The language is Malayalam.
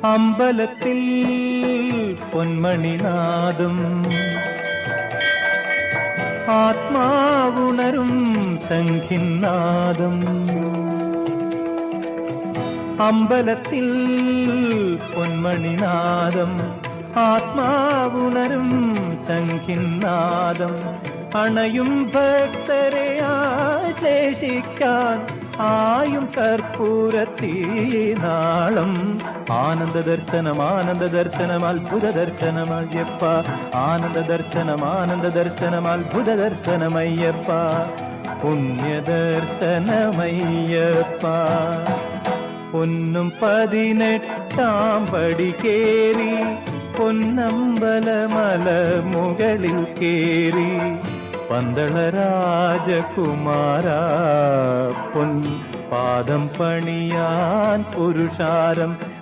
അമ്പലത്തിൽ പൊന്മണിനാദം ആത്മാവുണരും സംഖിന്നാദം. അമ്പലത്തിൽ പൊന്മണിനാദം ആത്മാവുണരും സംഖിന്നാദം. അണയും ഭക്തരെ ആശ്ലേഷിക്കാൻ ആയും കർപ്പൂരത്തീനാളം. ആനന്ദ ദർശനം ആനന്ദ ദർശനം അത്ഭുത ദർശനമയ്യപ്പ. ആനന്ദ ദർശനം ആനന്ദ ദർശനം അത്ഭുത ദർശനമയ്യപ്പ. പുണ്യദർശനമയ്യപ്പ. പൊന്നും 18 പടി കേറി പൊന്നമ്പലമല മുകളിൽ കേറി പന്തള രാജകുമാര പൊൻ പാദം പണിയാൻ പുരുഷാരം